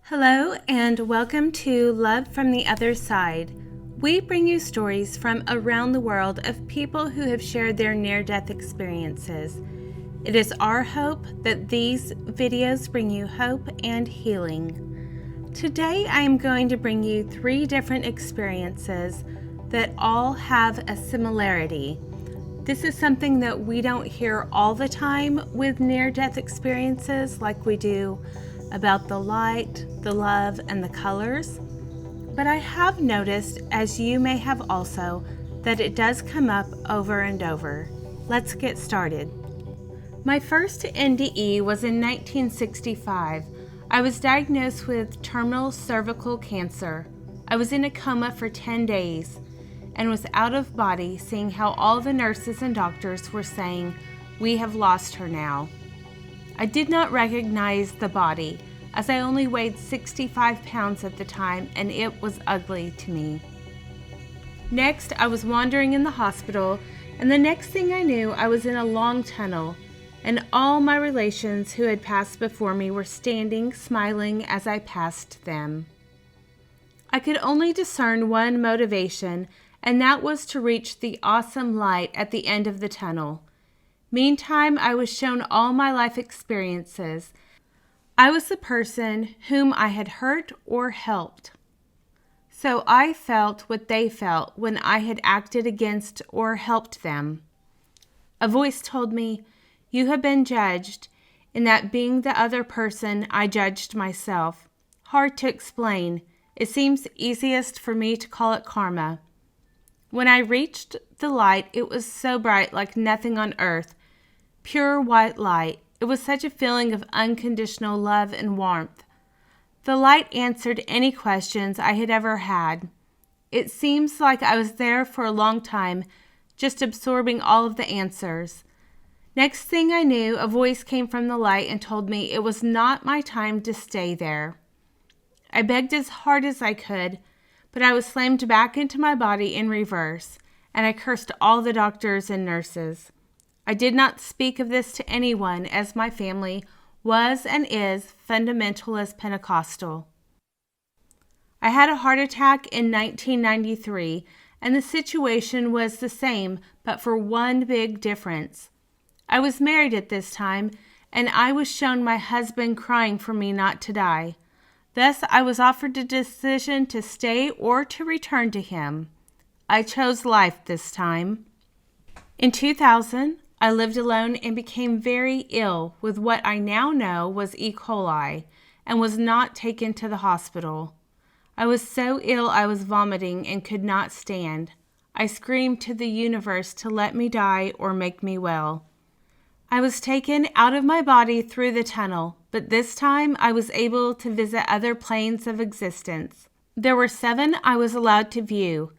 Hello and welcome to Love from the Other Side. We bring you stories from around the world of people who have shared their near-death experiences. It is our hope that these videos bring you hope and healing. Today I am going to bring you 3 different experiences that all have a similarity. This is something that we don't hear all the time with near-death experiences like we do about the light, the love, and the colors. But I have noticed, as you may have also, that it does come up over and over. Let's get started. My first NDE was in 1965. I was diagnosed with terminal cervical cancer. I was in a coma for 10 days and was out of body, seeing how all the nurses and doctors were saying, "We have lost her now." I did not recognize the body, as I only weighed 65 pounds at the time, and it was ugly to me. Next, I was wandering in the hospital, and the next thing I knew, I was in a long tunnel, and all my relations who had passed before me were standing, smiling as I passed them. I could only discern one motivation, and that was to reach the awesome light at the end of the tunnel. Meantime, I was shown all my life experiences. I was the person whom I had hurt or helped. So I felt what they felt when I had acted against or helped them. A voice told me, "You have been judged," in that being the other person, I judged myself. Hard to explain. It seems easiest for me to call it karma. When I reached the light, it was so bright like nothing on earth. Pure white light. It was such a feeling of unconditional love and warmth. The light answered any questions I had ever had. It seems like I was there for a long time, just absorbing all of the answers. Next thing I knew, a voice came from the light and told me it was not my time to stay there. I begged as hard as I could, but I was slammed back into my body in reverse, and I cursed all the doctors and nurses. I did not speak of this to anyone, as my family was and is fundamentalist Pentecostal. I had a heart attack in 1993, and the situation was the same, but for one big difference. I was married at this time, and I was shown my husband crying for me not to die. Thus, I was offered the decision to stay or to return to him. I chose life this time. In 2000, I lived alone and became very ill with what I now know was E. coli and was not taken to the hospital. I was so ill I was vomiting and could not stand. I screamed to the universe to let me die or make me well. I was taken out of my body through the tunnel, but this time I was able to visit other planes of existence. There were 7 I was allowed to view,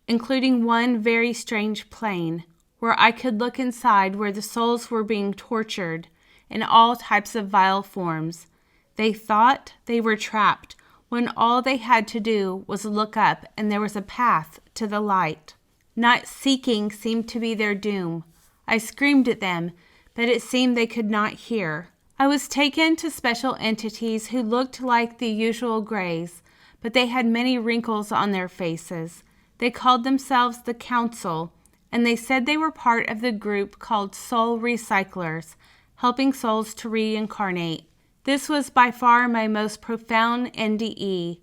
including one very strange plane, where I could look inside where the souls were being tortured in all types of vile forms. They thought they were trapped when all they had to do was look up and there was a path to the light. Not seeking seemed to be their doom. I screamed at them, but it seemed they could not hear. I was taken to special entities who looked like the usual grays, but they had many wrinkles on their faces. They called themselves the Council, and they said they were part of the group called Soul Recyclers, helping souls to reincarnate. This was by far my most profound NDE,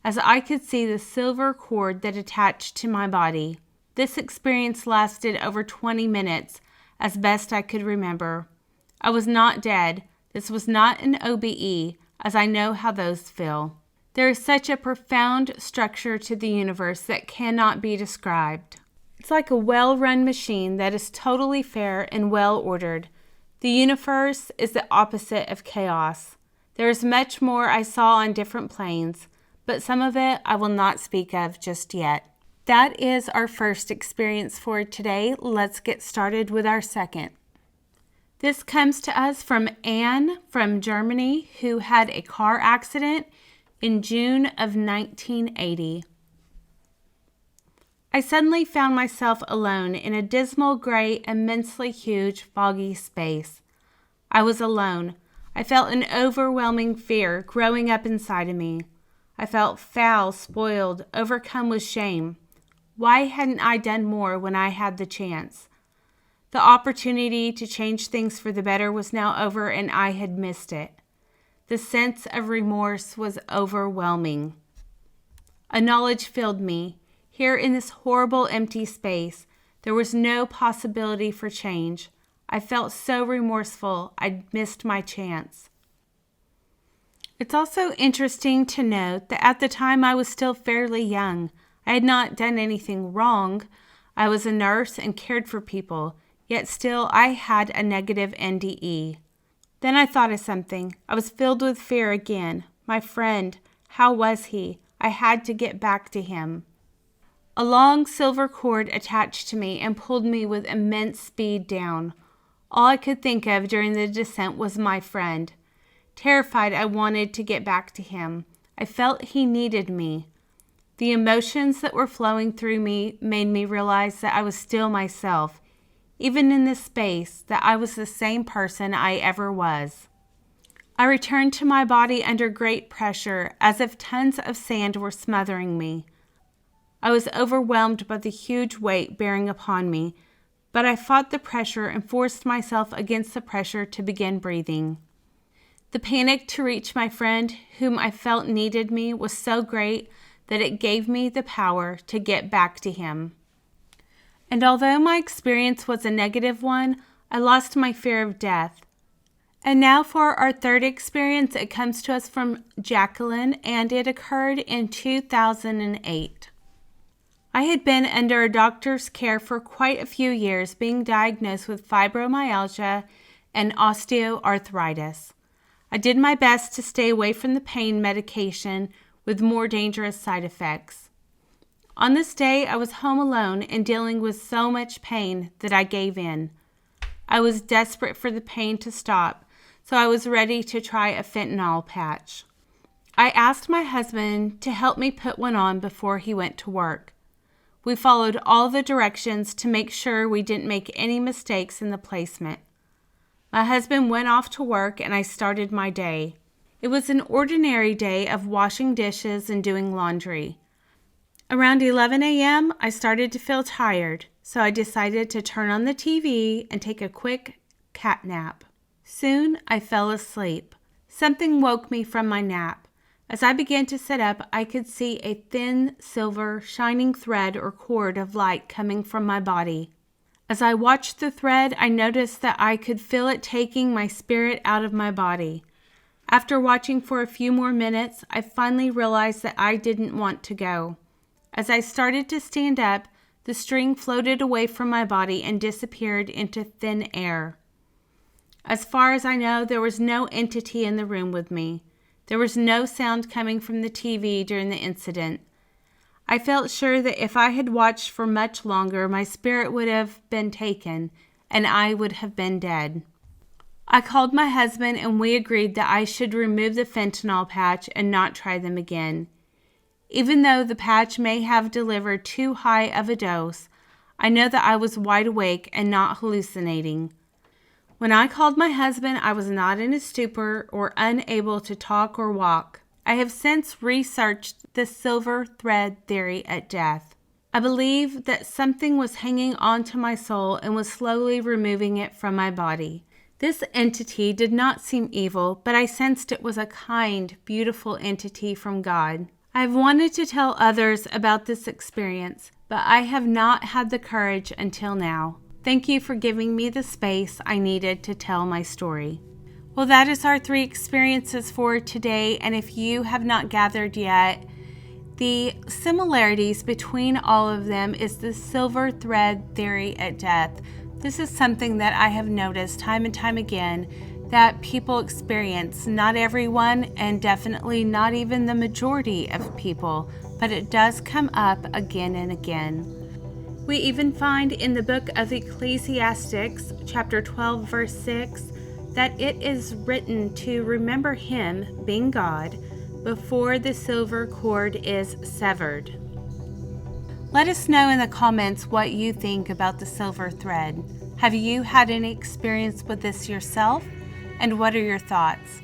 as I could see the silver cord that attached to my body. This experience lasted over 20 minutes, as best I could remember. I was not dead. This was not an OBE, as I know how those feel. There is such a profound structure to the universe that cannot be described. It's like a well-run machine that is totally fair and well-ordered. The universe is the opposite of chaos. There is much more I saw on different planes, but some of it I will not speak of just yet. That is our first experience for today. Let's get started with our second. This comes to us from Anne from Germany, who had a car accident in June of 1980. I suddenly found myself alone in a dismal, gray, immensely huge, foggy space. I was alone. I felt an overwhelming fear growing up inside of me. I felt foul, spoiled, overcome with shame. Why hadn't I done more when I had the chance? The opportunity to change things for the better was now over, and I had missed it. The sense of remorse was overwhelming. A knowledge filled me. Here in this horrible empty space, there was no possibility for change. I felt so remorseful I'd missed my chance. It's also interesting to note that at the time I was still fairly young. I had not done anything wrong. I was a nurse and cared for people, yet still I had a negative NDE. Then I thought of something. I was filled with fear again. My friend, how was he? I had to get back to him. A long silver cord attached to me and pulled me with immense speed down. All I could think of during the descent was my friend. Terrified, I wanted to get back to him. I felt he needed me. The emotions that were flowing through me made me realize that I was still myself, even in this space, that I was the same person I ever was. I returned to my body under great pressure, as if tons of sand were smothering me. I was overwhelmed by the huge weight bearing upon me, but I fought the pressure and forced myself against the pressure to begin breathing. The panic to reach my friend, whom I felt needed me, was so great that it gave me the power to get back to him. And although my experience was a negative one, I lost my fear of death. And now for our third experience. It comes to us from Jacqueline, and it occurred in 2008. I had been under a doctor's care for quite a few years, being diagnosed with fibromyalgia and osteoarthritis. I did my best to stay away from the pain medication with more dangerous side effects. On this day, I was home alone and dealing with so much pain that I gave in. I was desperate for the pain to stop, so I was ready to try a fentanyl patch. I asked my husband to help me put one on before he went to work. We followed all the directions to make sure we didn't make any mistakes in the placement. My husband went off to work and I started my day. It was an ordinary day of washing dishes and doing laundry. Around 11 a.m., I started to feel tired, so I decided to turn on the TV and take a quick cat nap. Soon, I fell asleep. Something woke me from my nap. As I began to sit up, I could see a thin, silver, shining thread or cord of light coming from my body. As I watched the thread, I noticed that I could feel it taking my spirit out of my body. After watching for a few more minutes, I finally realized that I didn't want to go. As I started to stand up, the string floated away from my body and disappeared into thin air. As far as I know, there was no entity in the room with me. There was no sound coming from the TV during the incident. I felt sure that if I had watched for much longer, my spirit would have been taken and I would have been dead. I called my husband and we agreed that I should remove the fentanyl patch and not try them again. Even though the patch may have delivered too high of a dose, I know that I was wide awake and not hallucinating. When I called my husband, I was not in a stupor or unable to talk or walk. I have since researched the silver thread theory at death. I believe that something was hanging on to my soul and was slowly removing it from my body. This entity did not seem evil, but I sensed it was a kind, beautiful entity from God. I have wanted to tell others about this experience, but I have not had the courage until now. Thank you for giving me the space I needed to tell my story. Well, that is our 3 experiences for today, and if you have not gathered yet, the similarities between all of them is the silver thread theory at death. This is something that I have noticed time and time again that people experience. Not everyone, and definitely not even the majority of people, but it does come up again and again. We even find in the book of Ecclesiastes, chapter 12, verse 6, that it is written to remember Him, being God, before the silver cord is severed. Let us know in the comments what you think about the silver thread. Have you had any experience with this yourself? And what are your thoughts?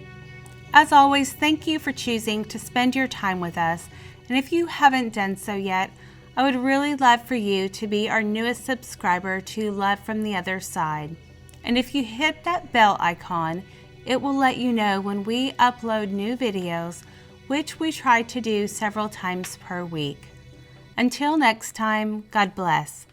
As always, thank you for choosing to spend your time with us. And if you haven't done so yet, I would really love for you to be our newest subscriber to Love from the Other Side. And if you hit that bell icon, it will let you know when we upload new videos, which we try to do several times per week. Until next time, God bless.